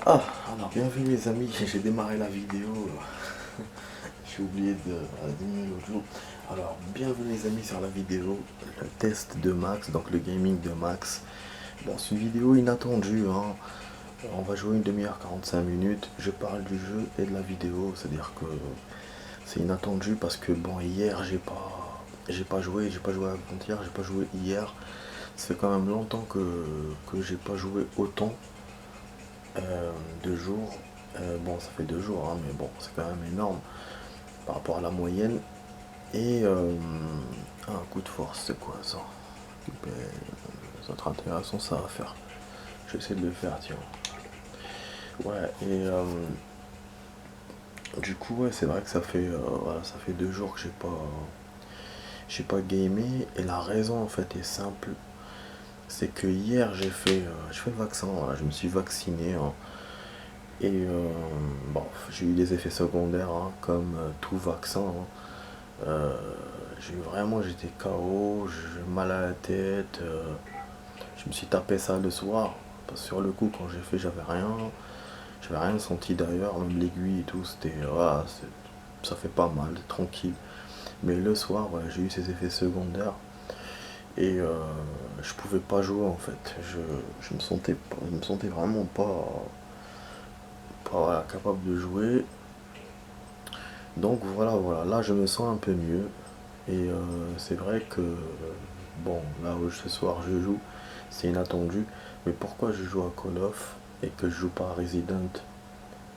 Ah, alors bienvenue les amis, j'ai démarré la vidéo, j'ai oublié de diminuer l'autre jour. Alors bienvenue les amis sur la vidéo, le test de Max, donc le gaming de Max. Bon, c'est une vidéo inattendue, hein. On va jouer une demi-heure 45 minutes, je parle du jeu et de la vidéo, c'est-à-dire que c'est inattendu parce que bon, hier j'ai pas joué avant-hier, j'ai pas joué hier. Ça fait quand même longtemps que j'ai pas joué autant. 2 jours. Bon, ça fait 2 jours, hein, mais bon, c'est quand même énorme par rapport à la moyenne. Et un coup de force, c'est quoi ça? Ça être intéressant ça à faire. Je vais essayer de le faire, tiens. Ouais, et du coup, ouais, c'est vrai que voilà, ça fait 2 jours que j'ai pas gamé. Et la raison en fait est simple. C'est que hier j'ai fait le vaccin, voilà, je me suis vacciné, hein. Et bon, j'ai eu des effets secondaires, hein, comme tout vaccin, hein. Euh, j'étais KO, j'ai mal à la tête, je me suis tapé ça le soir, parce que sur le coup quand j'ai fait j'avais rien senti d'ailleurs, même l'aiguille et tout, c'était, voilà, ça fait pas mal, tranquille. Mais le soir, voilà, j'ai eu ces effets secondaires et je pouvais pas jouer en fait, je me sentais vraiment pas voilà, capable de jouer. Donc voilà, là je me sens un peu mieux. Et c'est vrai que, bon, là où ce soir je joue, c'est inattendu. Mais pourquoi je joue à Call of et que je joue pas à Resident?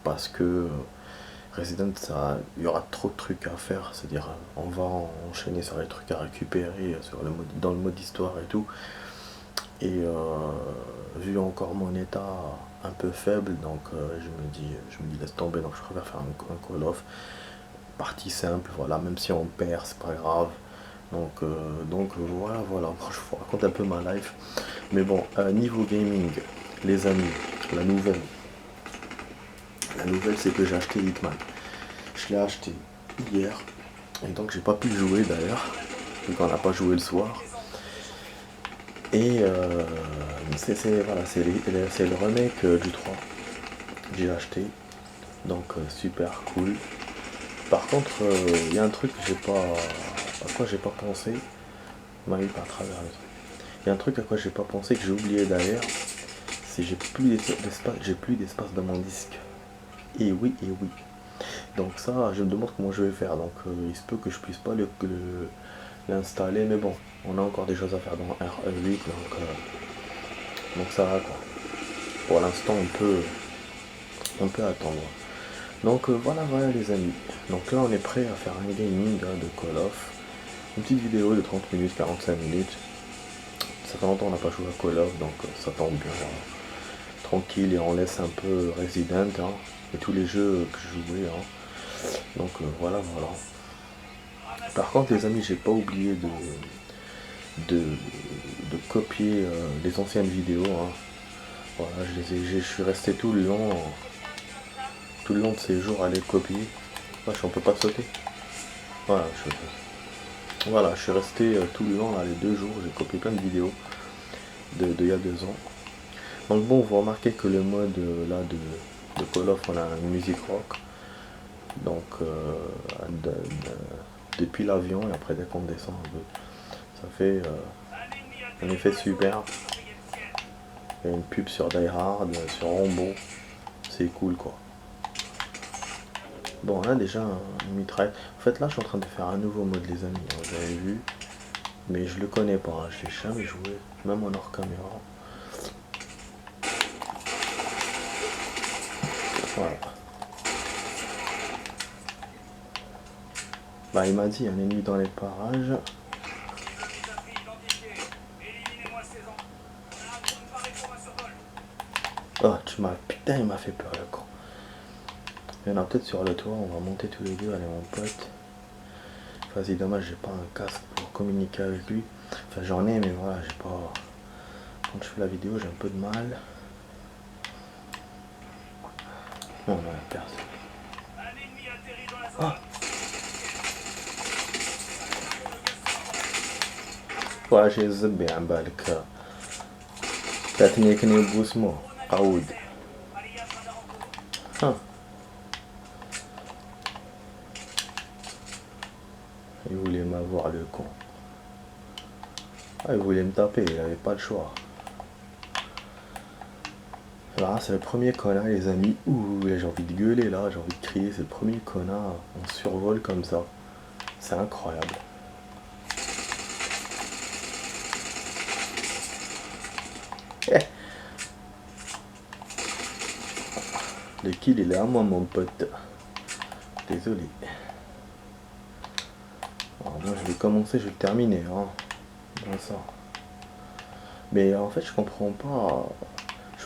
Parce que Resident, il y aura trop de trucs à faire. C'est-à-dire, on va enchaîner sur les trucs à récupérer dans le mode histoire et tout. Et vu encore mon état un peu faible, donc je me dis laisse tomber. Donc je préfère faire un Call of partie simple, voilà, même si on perd, c'est pas grave. Donc voilà, bon, je vous raconte un peu ma life. Mais bon, niveau gaming, les amis, la nouvelle, la nouvelle c'est que j'ai acheté Hitman. Je l'ai acheté hier, et donc j'ai pas pu jouer d'ailleurs, vu qu'on n'a pas joué le soir. Et voilà, c'est le remake du 3 que j'ai acheté, donc super cool. Par contre, il y a un truc que à quoi j'ai pas pensé, m'a eu par travers le truc. Il y a un truc à quoi j'ai pas pensé, que j'ai oublié d'ailleurs, c'est j'ai plus d'espace dans mon disque. Et oui. Donc ça, je me demande comment je vais faire. Donc il se peut que je puisse pas l'installer, mais bon, on a encore des choses à faire dans RE8, donc ça va quoi. Pour l'instant, on peut attendre. Donc voilà les amis. Donc là, on est prêt à faire un gaming, hein, de Call of. Une petite vidéo de 30 minutes, 45 minutes. Ça fait longtemps qu'on n'a pas joué à Call of, donc ça tombe bien, hein, tranquille, et on laisse un peu Resident, hein, et tous les jeux que je jouais, hein. Donc voilà. Par contre les amis, j'ai pas oublié de, de copier les anciennes vidéos, hein. Voilà, je suis resté tout le long de ces jours à les copier. Wesh, on peut pas sauter. Voilà, je suis resté tout le long, là, les 2 jours, j'ai copié plein de vidéos il y a 2 ans. Donc bon, vous remarquez que le mode là de Call of, on a une musique rock. Donc depuis l'avion, et après dès qu'on descend un peu, ça fait un effet super. Il y a une pub sur Die Hard, sur Rambo, c'est cool quoi. Bon, on a déjà une mitraille. En fait là je suis en train de faire un nouveau mode les amis, hein, vous avez vu. Mais je le connais pas, hein, je l'ai jamais joué, même en hors caméra. Voilà. Bah il m'a dit un ennemi dans les parages. Oh putain, il m'a fait peur le con. Il y en a peut-être sur le toit, on va monter tous les deux, allez mon pote. Vas-y, dommage, j'ai pas un casque pour communiquer avec lui. Enfin j'en ai, mais voilà, j'ai pas. Quand je fais la vidéo, j'ai un peu de mal. Non, non, personne. Ah, واش الزبي عن بالك فاتني كني بوسمو عود. Hein. Il voulait m'avoir le con. Ah, il voulait me taper, il avait pas le choix. Là, c'est le premier connard, les amis. Ouh, j'ai envie de gueuler là, j'ai envie de crier. C'est le premier connard. On survole comme ça. C'est incroyable. Eh, le kill, il est à moi, mon pote. Désolé. Alors, moi, je vais commencer, je vais le terminer. Hein. Comme ça. Mais en fait, je comprends pas.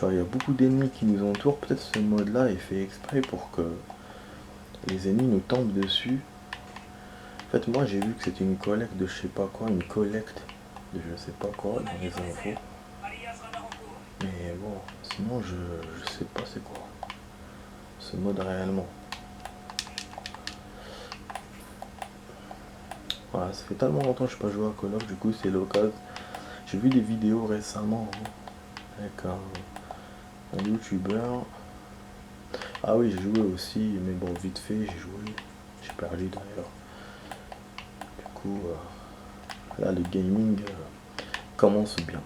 Il y a beaucoup d'ennemis qui nous entourent. Peut-être ce mode-là est fait exprès pour que les ennemis nous tombent dessus. En fait, moi, j'ai vu que c'était une collecte de je sais pas quoi, une collecte de je sais pas quoi dans les infos. Mais bon, sinon, je sais pas c'est quoi ce mode réellement. Voilà, ça fait tellement longtemps que je n'ai pas joué à Call of, du coup, c'est l'occasion. J'ai vu des vidéos récemment avec un youtubeur. Ah oui, j'ai joué aussi, mais bon, vite fait, j'ai joué. J'ai perdu d'ailleurs. Du coup, là, le gaming commence bien.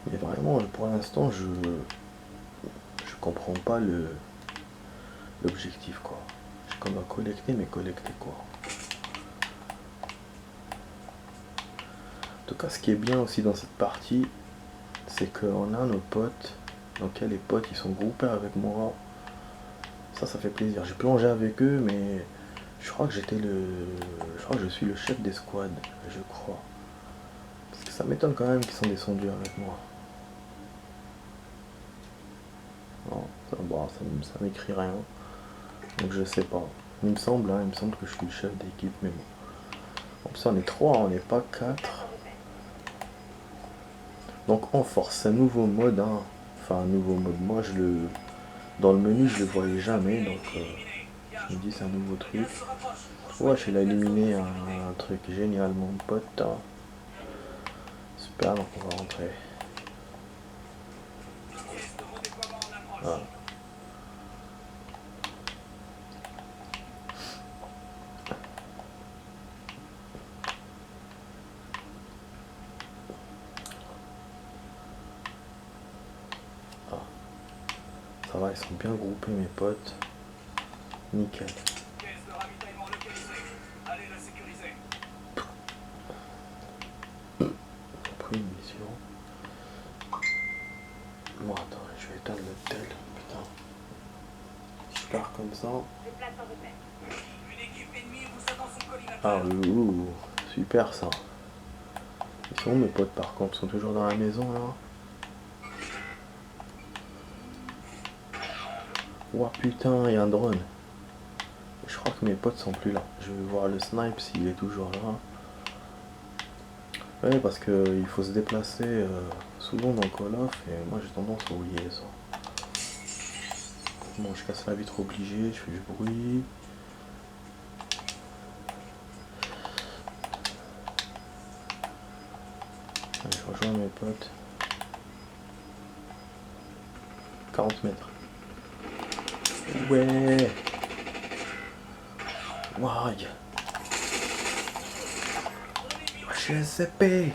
Mais vraiment, pour l'instant, je comprends pas l'objectif, quoi. J'ai comme à collecter, mais collecter quoi? En tout cas, ce qui est bien aussi dans cette partie, c'est qu'on a nos potes. Donc les potes, ils sont groupés avec moi. Ça fait plaisir. J'ai plongé avec eux, mais je crois que je crois que je suis le chef des squads, je crois. Parce que ça m'étonne quand même qu'ils sont descendus avec moi. Non, ça m'écrit rien. Donc je sais pas. Il me semble que je suis le chef d'équipe, mais bon. En plus, on est 3, on n'est pas 4. Donc on force un nouveau mode, hein. Enfin un nouveau mode. Moi dans le menu je le voyais jamais, donc je me dis c'est un nouveau truc. Ouais, il a éliminé un truc génial mon pote. Super, donc on va rentrer. Voilà. Ça va, ils sont bien groupés mes potes. Nickel. J'ai pris une mission. Bon attends, je vais éteindre le tel. Putain. Je pars comme ça. Ah ouh, super ça. Ils sont où mes potes par contre? Ils sont toujours dans la maison là. Ouah putain, il y a un drone. Je crois que mes potes sont plus là. Je vais voir le snipe s'il est toujours là. Ouais, parce qu'il faut se déplacer souvent dans Call of et moi j'ai tendance à oublier ça. Bon, je casse la vitre obligé, je fais du bruit. Allez, je rejoins mes potes. 40 mètres. Ouais. Waouh. HSCP.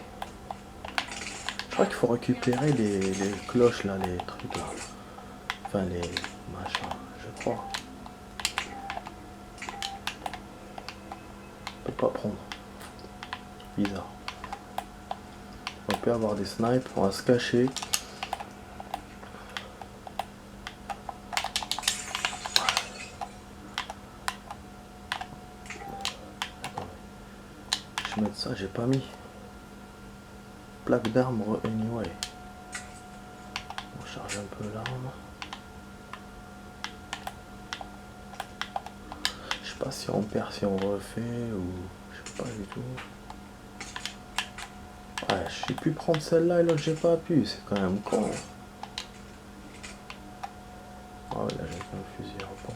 Je crois qu'il faut récupérer les cloches là, les trucs là. Enfin les machins, je crois. On peut pas prendre. Bizarre. On peut avoir des snipes, on va se cacher. Je vais mettre ça, j'ai pas mis. Plaque d'armes anyway. On charge un peu l'arme. Je sais pas si on perd, si on refait ou je sais pas du tout. Ouais, je sais plus prendre celle-là et l'autre j'ai pas pu, c'est quand même con. Ah ouais, là j'ai un fusil à pompe.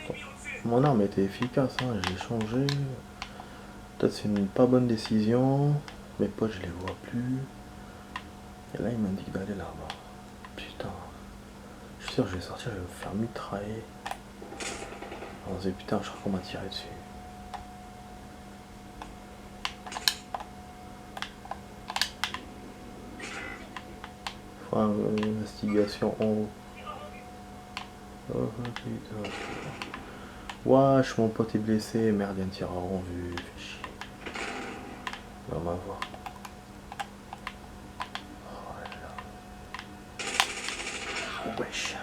Bon. Mon arme était efficace, hein, j'ai changé. Peut-être c'est une pas bonne décision. Mes potes je les vois plus. Et là, il m'indique d'aller là-bas. Putain. Je suis sûr que je vais sortir, je vais me faire mitrailler. On se dit putain, je crois qu'on m'a tiré dessus. Enfin, investigation en haut. Oh putain. Wesh, mon pote est blessé. Merde, il y a un tireur en vue. Fais chier. On va m'avoir. Oh là là. Wesh.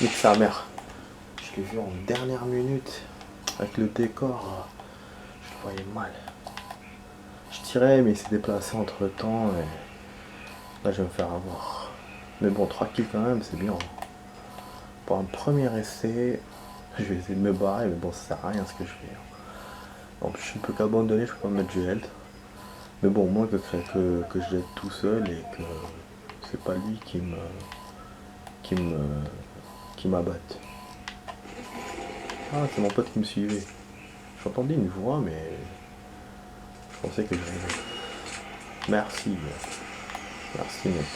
Nique sa mère. Je l'ai vu en dernière minute. Avec le décor. Je le voyais mal. Je tirais, mais il s'est déplacé entre temps. Et là, je vais me faire avoir. Mais bon, 3 kills quand même, c'est bien. Pour un premier essai, je vais essayer de me barrer, mais bon, ça sert à rien ce que je fais. En plus, je ne peux qu'abandonner, je peux pas mettre du health. Mais bon, moi, que je l'aide tout seul et que c'est pas lui qui m'abatte. Ah, c'est mon pote qui me suivait. J'entendais une voix, mais je pensais que je rêvais. Merci. Merci, mec.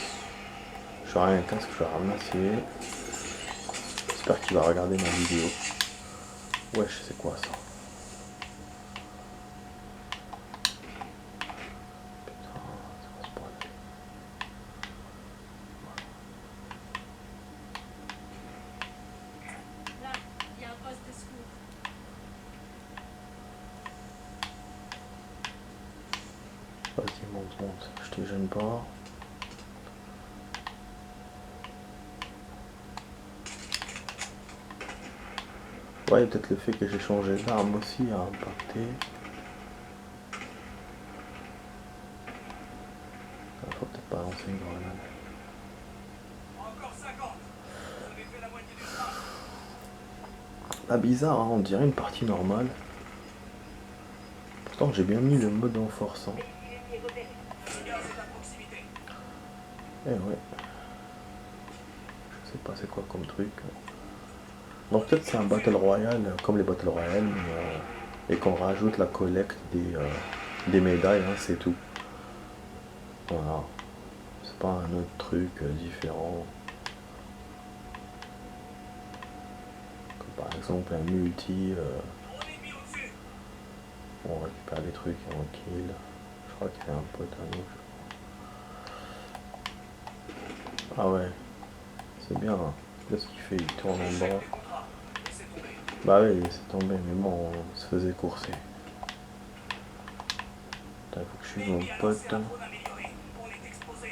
Je ferai un casque, je vais ramasser. J'espère qu'il va regarder ma vidéo. Wesh, c'est quoi ça? Putain, c'est quoi ce bordel? Là, il y a un poste de secours. Vas-y, monte. Je te gêne pas. Ouais, peut-être le fait que j'ai changé d'arme aussi a impacté. Il faut peut-être pas lancer une grenade. Encore 50. Vous avez fait la moitié du chemin. Ah, bizarre, hein, on dirait une partie normale. Pourtant, j'ai bien mis le mode renforçant. Le gaz est à proximité. Eh ouais. Je sais pas c'est quoi comme truc. Donc peut-être c'est un Battle Royale, comme les Battle Royale, et qu'on rajoute la collecte des médailles, hein, c'est tout. Voilà. C'est pas un autre truc différent. Comme par exemple un multi, On est mis au-dessus. on récupère des trucs et on kill. Je crois qu'il y a un pote à nous. Ah ouais, c'est bien. Hein. Qu'est-ce qu'il fait? Il tourne en bas. Contrat. Laissez tomber. Bah oui, c'est tombé, mais bon, on se faisait courser. Putain, il faut que je suive mon L'ennemi a pote. lancé un drone amélioré. On est exposé.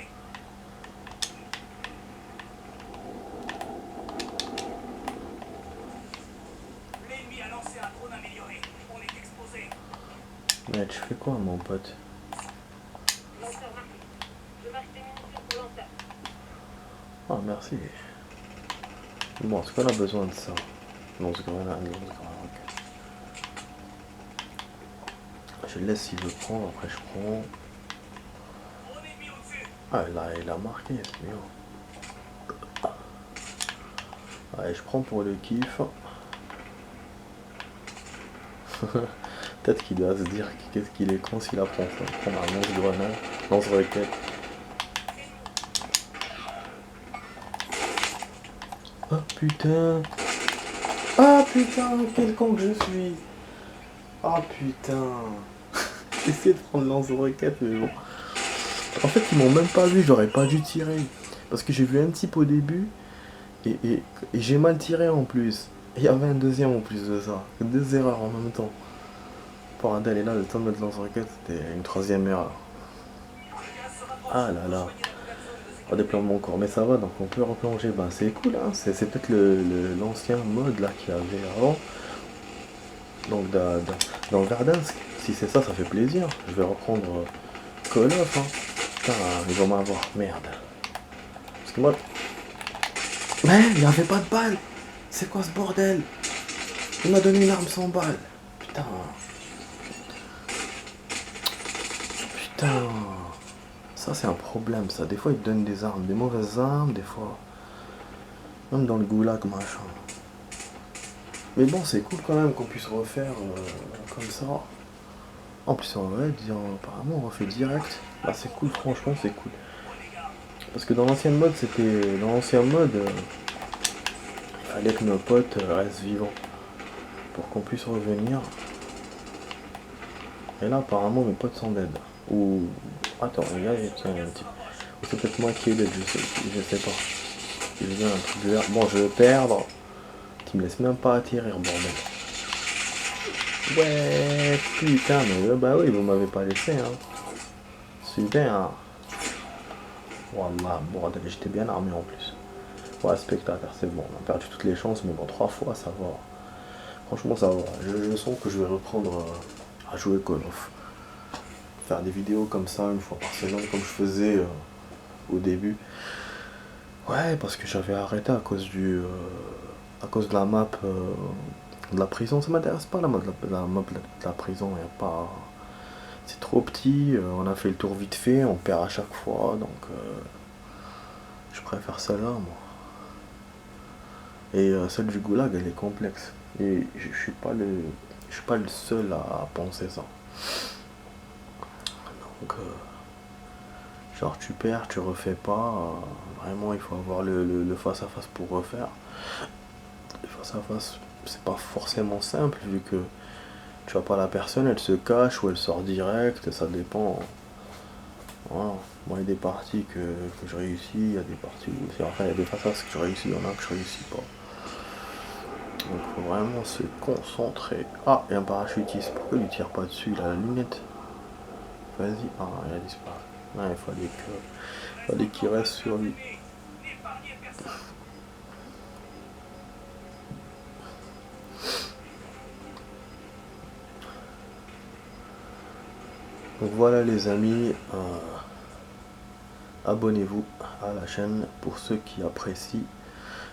L'ennemi a lancé un drone amélioré. On est exposé. Mais tu fais quoi, mon pote? Lanceur marqué. Je marque des munitions pour lanceur. Ah, merci. Bon, est-ce qu'on a besoin de ça? Lance-grenade, ok. Je laisse s'il veut prendre, après je prends. On est mis au-dessus. Ah, là, il a marqué, c'est bien. Allez, je prends pour le kiff. Peut-être qu'il doit se dire qu'est-ce qu'il est con s'il apprend ça. Prendre un lance-grenade, lance-roquette. Oh putain! Ah putain, quel con que je suis! Ah putain! J'ai essayé de prendre lance-roquette, mais bon. En fait, ils m'ont même pas vu, j'aurais pas dû tirer. Parce que j'ai vu un type au début, et j'ai mal tiré en plus. Et il y avait un deuxième en plus de ça. 2 erreurs en même temps. Bordel, et là, le temps de mettre lance-roquette, c'était une 3e erreur. Ah là là. Pas déploiement mon corps, mais ça va, donc on peut replonger. Ben c'est cool, hein. C'est peut-être l'ancien mode là qu'il y avait avant. Donc dans Verdansk, si c'est ça, ça fait plaisir. Je vais reprendre Call of, hein. Putain, ils vont m'avoir, merde. Parce que moi... Mais il n'y avait pas de balles. C'est quoi ce bordel? Il m'a donné une arme sans balle. Putain. Putain. Ça c'est un problème ça. Des fois ils te donnent des armes, des mauvaises armes, des fois. Même dans le goulag machin. Mais bon, c'est cool quand même qu'on puisse refaire comme ça. En plus, on va dire, apparemment, on refait direct. Là, c'est cool, franchement, c'est cool. Parce que dans l'ancienne mode, c'était. Dans l'ancien mode, il fallait que nos potes restent vivants pour qu'on puisse revenir. Et là, apparemment, mes potes sont dead. Ou. Attends, regarde, tiens, un petit. Ou c'est peut-être moi qui est dead, je sais pas. J'ai vu un truc vert. Bon, je vais perdre. Qui me laisse même pas atterrir, bordel. Ouais, putain, mais bah oui, vous m'avez pas laissé, hein. Super, hein. Wallah, bordel, j'étais bien armé en plus. Ouais, spectateur, c'est bon, on a perdu toutes les chances, mais bon, 3 fois, ça va. Franchement, ça va. Je sens que je vais reprendre à jouer Call of. Faire des vidéos comme ça, une fois par semaine, comme je faisais au début. Ouais, parce que j'avais arrêté à cause à cause de la map de la prison. Ça m'intéresse pas la map de la prison. Y a pas. C'est trop petit. On a fait le tour vite fait. On perd à chaque fois. Donc, je préfère celle-là, moi. Et celle du goulag, elle est complexe. Et je suis pas le seul à penser ça. Donc, genre tu perds, tu refais pas. Vraiment, il faut avoir le face à face pour refaire. Le face à face, c'est pas forcément simple vu que tu vois pas la personne, elle se cache ou elle sort direct, ça dépend. Voilà. Moi, il y a des parties que je réussis, il y a des parties où. Enfin, il y a des face à face que je réussis, il y en a que je réussis pas. Donc, faut vraiment se concentrer. Ah, il y a un parachutiste. Pourquoi il ne tire pas dessus? Il a la lunette. Vas-y. Ah, il a disparu. Ouais, il fallait qu'il reste sur lui. Donc voilà les amis, abonnez-vous à la chaîne pour ceux qui apprécient,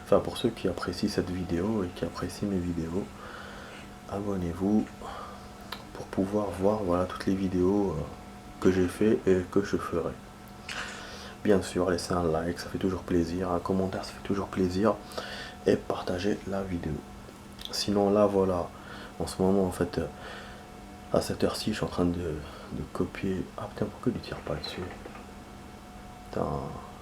enfin pour ceux qui apprécient cette vidéo et qui apprécient mes vidéos. Abonnez-vous pour pouvoir voir voilà toutes les vidéos que j'ai fait et que je ferai. Bien sûr, laissez un like, ça fait toujours plaisir, un commentaire, ça fait toujours plaisir, et partagez la vidéo. Sinon là voilà, en ce moment en fait, à cette heure-ci, je suis en train de copier. Ah putain, pourquoi il ne tire pas dessus? Putain,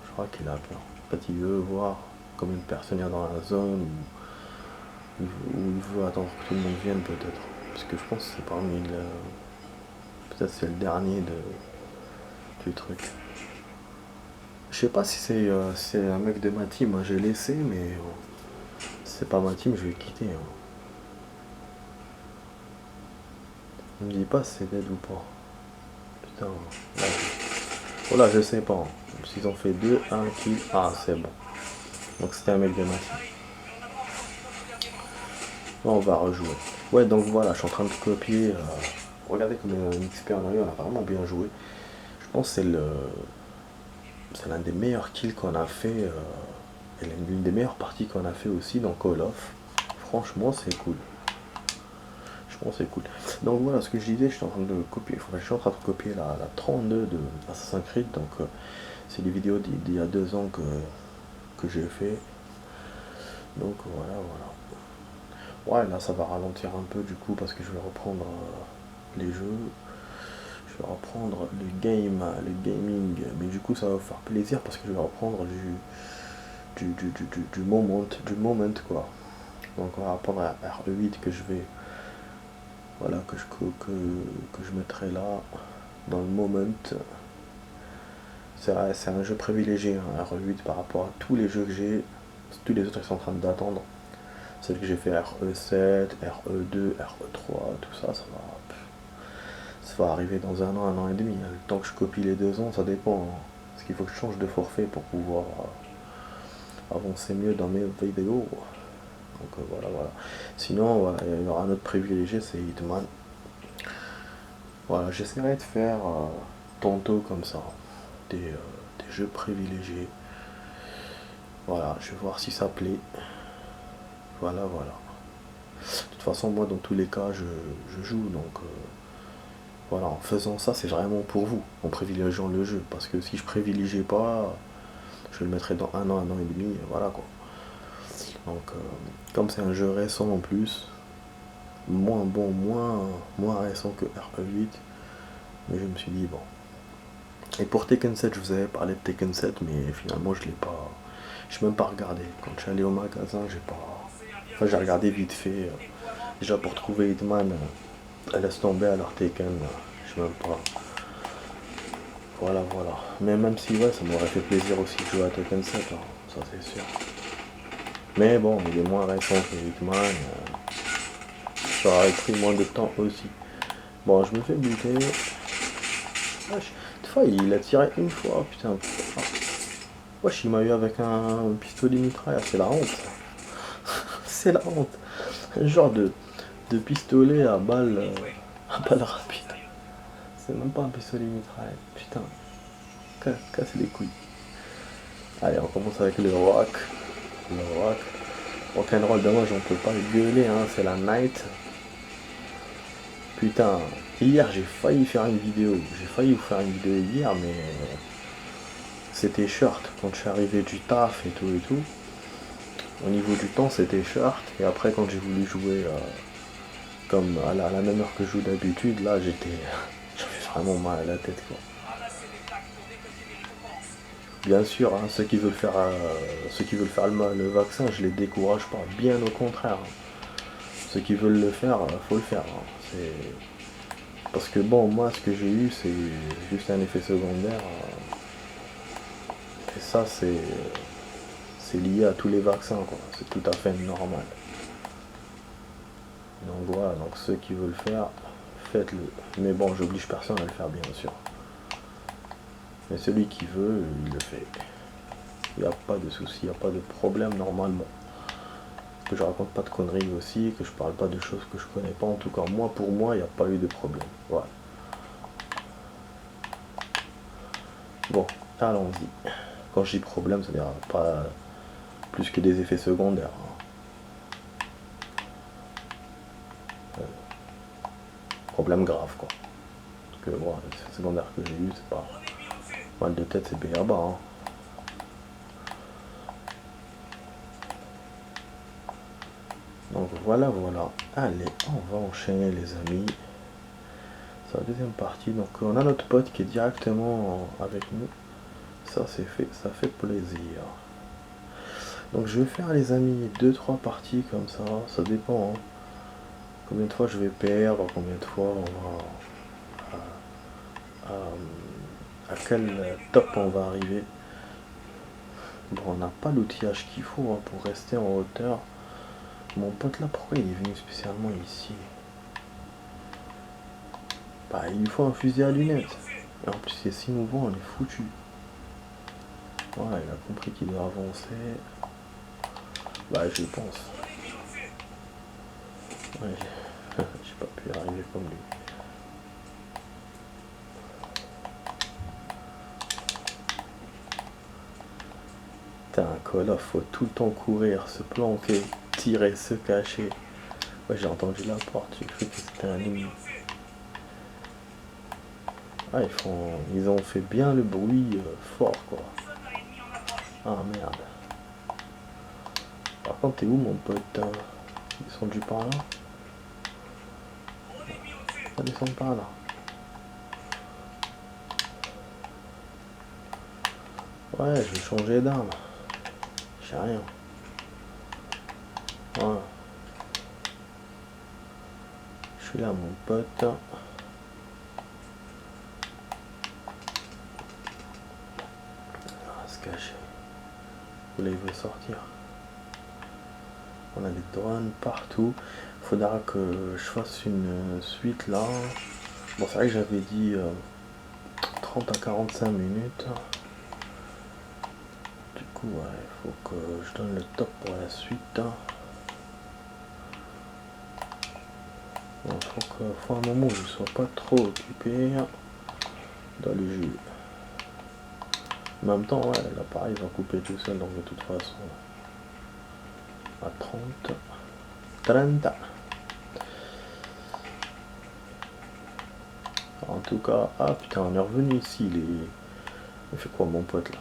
je crois qu'il a peur. En fait, il veut voir combien de personnes il y a dans la zone, ou il veut attendre que tout le monde vienne peut-être. Parce que je pense que c'est parmi le. Peut-être c'est le dernier du truc. Je sais pas si c'est un mec de ma team, hein. J'ai laissé, mais si c'est pas ma team, je vais quitter. Hein. On me dit pas si c'est dead ou pas. Putain. Là, oh là, je sais pas. Hein. S'ils ont fait 2, 1 kill. Ah, c'est bon. Donc c'était un mec de ma team. Là, on va rejouer. Ouais, donc voilà, je suis en train de copier. Regardez comme un XP en arrière, on a vraiment bien joué. Je pense que c'est l'un des meilleurs kills qu'on a fait. Et l'une des meilleures parties qu'on a fait aussi dans Call of. Franchement, c'est cool. Franchement, c'est cool. Donc voilà, ce que je disais, je suis en train de copier. Enfin, je suis en train de copier la 32 de Assassin's Creed. Donc, c'est des vidéos d'il y a 2 ans que j'ai fait. Donc voilà, voilà. Ouais, là, ça va ralentir un peu du coup parce que je vais reprendre les jeux. Je vais reprendre le gaming. Mais du coup, ça va faire plaisir parce que je vais reprendre du moment quoi. Donc on va reprendre un RE8 que je vais. Voilà, que je mettrai là dans le moment. C'est un jeu privilégié, hein, RE8 par rapport à tous les jeux que j'ai. Tous les autres ils sont en train d'attendre. Celle que j'ai fait RE7, RE2, RE3, tout ça, ça va arriver dans 1 an et demi. Le temps que je copie les 2 ans, ça dépend. Hein. Parce qu'il faut que je change de forfait pour pouvoir avancer mieux dans mes vidéos. Donc voilà. Sinon, voilà, il y aura un autre privilégié, c'est Hitman. Voilà, j'essaierai de faire tantôt comme ça, des jeux privilégiés. Voilà, je vais voir si ça plaît. Voilà. De toute façon, moi, dans tous les cas, je joue, donc voilà, en faisant ça, c'est vraiment pour vous, en privilégiant le jeu. Parce que si je privilégiais pas, je le mettrais dans 1 an et demi, voilà quoi. Donc, comme c'est un jeu récent en plus, moins bon, moins récent que RE8. Mais je me suis dit, bon. Et pour Tekken 7, je vous avais parlé de Tekken 7, mais finalement, je l'ai pas. Je n'ai même pas regardé. Quand je suis allé au magasin, j'ai pas. Enfin, j'ai regardé vite fait. Déjà pour trouver Hitman, laisse tomber alors Tekken, je sais même pas. Voilà, voilà. Mais même si, ouais, ça m'aurait fait plaisir aussi de jouer à Tekken 7, hein, ça c'est sûr. Mais bon, il est moins récent que Hitman. Ça aurait pris moins de temps aussi. Bon, je me fais buter. Wesh, cette fois, il a tiré une fois, putain. Ah. Wesh, il m'a eu avec un pistolet mitrailleur, c'est la honte. C'est la honte. Un genre de pistolet à balle rapide. C'est même pas un pistolet mitrailleur. Putain, casse les couilles. Allez, on commence avec le rock. Le rock. Rock'n'roll, dommage, on peut pas le gueuler, hein, c'est la night. Putain, hier j'ai failli faire une vidéo. J'ai failli vous faire une vidéo hier, mais c'était short. Quand je suis arrivé du taf et tout et tout. Au niveau du temps, c'était short. Et après, quand j'ai voulu jouer comme à la même heure que je joue d'habitude, là j'avais vraiment mal à la tête, quoi. Bien sûr, hein, ceux qui veulent faire le vaccin, je les décourage pas. Bien au contraire, hein. Ceux qui veulent le faire, faut le faire, hein. Parce que bon, moi, ce que j'ai eu, c'est juste un effet secondaire. Et ça, c'est lié à tous les vaccins, quoi. C'est tout à fait normal. Donc voilà, donc ceux qui veulent le faire, faites-le. Mais bon, j'oblige personne à le faire, bien sûr. Mais celui qui veut, il le fait. Il n'y a pas de souci, il n'y a pas de problème normalement. Que je raconte pas de conneries aussi, que je parle pas de choses que je connais pas. En tout cas, moi, pour moi, il n'y a pas eu de problème. Voilà. Bon, allons-y. Quand je dis problème, ça veut dire pas plus que des effets secondaires. Problème grave, quoi. Parce que bon, les effets secondaires que j'ai eu, c'est pas. Mal de tête, c'est béaba, hein. Donc voilà, voilà. Allez, on va enchaîner, les amis. C'est la deuxième partie. Donc on a notre pote qui est directement avec nous. Ça c'est fait, ça fait plaisir. Donc je vais faire, les amis, 2-3 parties comme ça dépend, hein. Combien de fois je vais perdre, combien de fois on va à quel top on va arriver. Bon, on n'a pas l'outillage qu'il faut, hein, pour rester en hauteur. Mon pote là, pourquoi il est venu spécialement ici? Bah, il lui faut un fusil à lunettes. Et en plus, c'est si mouvant, on est foutu. Voilà, il a compris qu'il doit avancer. Bah, je pense. Ouais, j'ai pas pu arriver comme lui. Putain, un Call of, faut tout le temps courir, se planquer, tirer, se cacher. Ouais, j'ai entendu la porte, j'ai cru que c'était un ennemi. Ah, ils ont fait bien le bruit fort, quoi. Ah, merde. Par contre, t'es où, mon pote? Ils sont du par là? Ils descendent par là. Ouais, je vais changer d'arme. J'ai rien. Ouais. Je suis là, mon pote. Ah, se cacher. Où là, il veut sortir. On a des drones partout. Faudra que je fasse une suite là. Bon, c'est vrai que j'avais dit 30 à 45 minutes. Du coup, ouais, il faut que je donne le top pour la suite. Bon, faut un moment où je ne sois pas trop occupé dans le jeu. En même temps, ouais, l'appareil va couper tout seul, donc de toute façon. À 30. En tout cas, ah putain, on est revenu ici. Il fait quoi, mon pote là?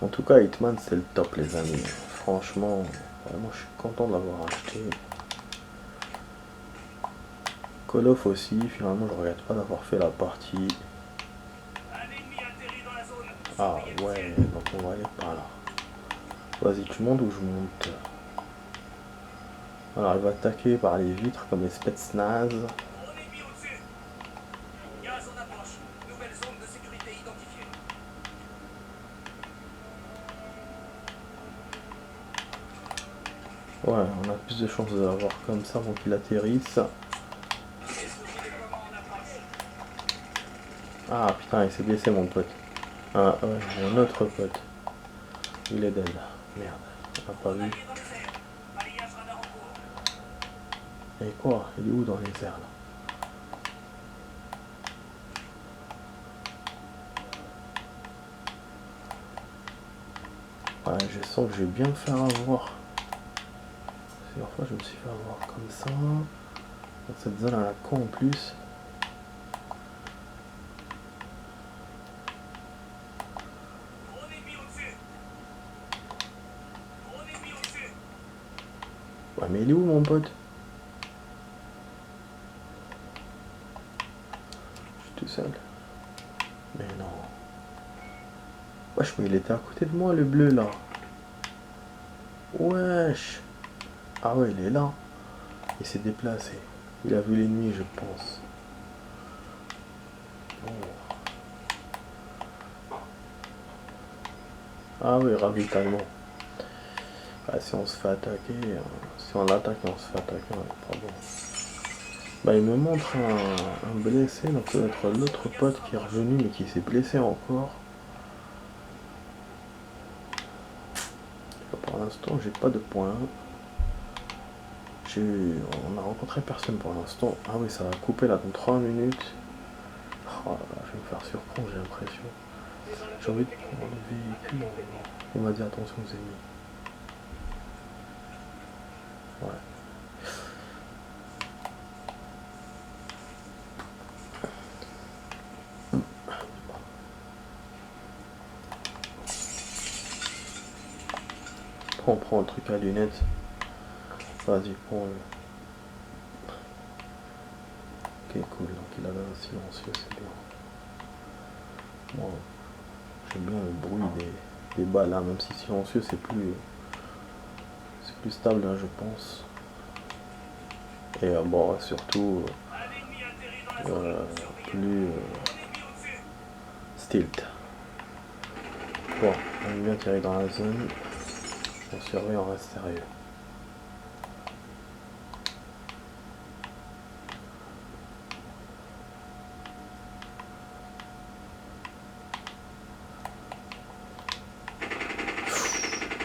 En tout cas, Hitman, c'est le top, les amis. Franchement, vraiment, je suis content de l'avoir acheté. Call of aussi, finalement, je regrette pas d'avoir fait la partie. Un ennemi atterri dans la zone. Ah Surveillez le ouais, ciel. donc on va aller par là. Vas-y, tu montes ou je monte? Alors, il va attaquer par les vitres comme les Spetsnaz. Gros ennemi au-dessus. Gaz en approche. Nouvelle zone de sécurité identifiée. Ouais, on a plus de chances de l'avoir comme ça avant qu'il atterrisse. Ah putain, il s'est blessé mon pote. Ah ouais, mon autre pote. Il est dead. Merde, on n'a pas vu. Allié dans les airs. Balayage radar en cours. Et quoi? Il est où dans les airs là? Ouais, je sens que je vais bien me faire avoir. Plusieurs fois je me suis fait avoir comme ça. Dans cette zone à la con en plus. Gros ennemi au-dessus. Gros ennemi au-dessus. Ouais mais il est où mon pote? Je suis tout seul. Mais non. Wesh, mais il était à côté de moi le bleu là. Wesh. Ah ouais, il est là. Il s'est déplacé. Il a vu l'ennemi, je pense. Oh. Ah oui, ravitaillement. Ah, si on se fait attaquer, si on l'attaque et on se fait attaquer, on est pas bon. Bah, il me montre un blessé, donc ça doit être l'autre pote qui est revenu mais qui s'est blessé encore. Pour l'instant, j'ai pas de points. On a rencontré personne pour l'instant. Ah oui, ça va couper là dans 3 minutes. Oh là là, je vais me faire surprendre, j'ai l'impression. J'ai envie de prendre le véhicule. On m'a dit attention aux ennemis. Ouais. On prend le truc à lunettes. Vas-y, prends-le. Ok, cool. Donc il avait un silencieux, c'est bien. Moi, j'aime bien le bruit des balles, là, même si silencieux, c'est plus stable, hein, je pense. Et bon, surtout, Un ennemi atterri dans la zone. Surveillez. plus Gros ennemi au-dessus. stilt. Bon, on est bien tiré dans la zone. On surveille, on reste sérieux.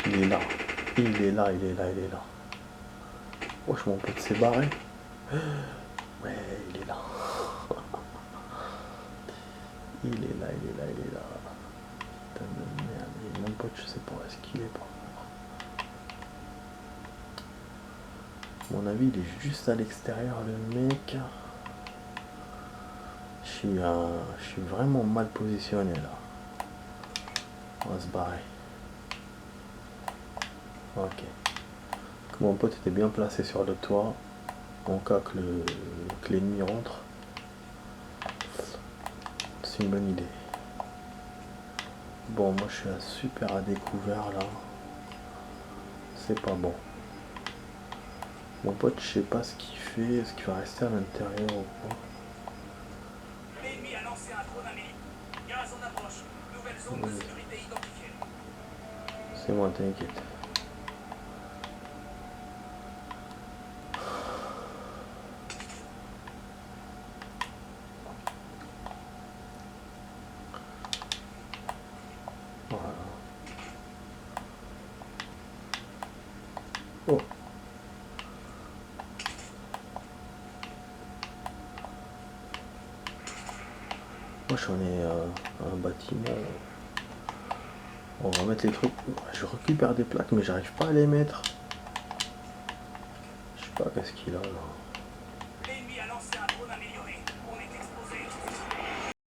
Il est là. Il est là, il est là, il est là. Wesh, mon pote s'est barré. Ouais, il est là. Il est là, il est là, il est là. Putain de merde. Et mon pote, je sais pas où est-ce qu'il est. À mon avis, il est juste à l'extérieur, le mec. Je suis vraiment mal positionné là. On va se barrer. Ok. Que mon pote était bien placé sur le toit. En cas que l'ennemi rentre. C'est une bonne idée. Bon, moi je suis super à découvert là. C'est pas bon. Mon pote, je sais pas ce qu'il fait. Est-ce qu'il va rester à l'intérieur ou pas? L'ennemi a lancé un drone amélioré. Gaz en approche. Nouvelle zone de sécurité identifiée. C'est moi, t'inquiète. Voilà. Oh. Moi j'en ai un bâtiment. On va mettre les trucs. Je récupère des plaques mais j'arrive pas à les mettre. Je sais pas qu'est-ce qu'il a là.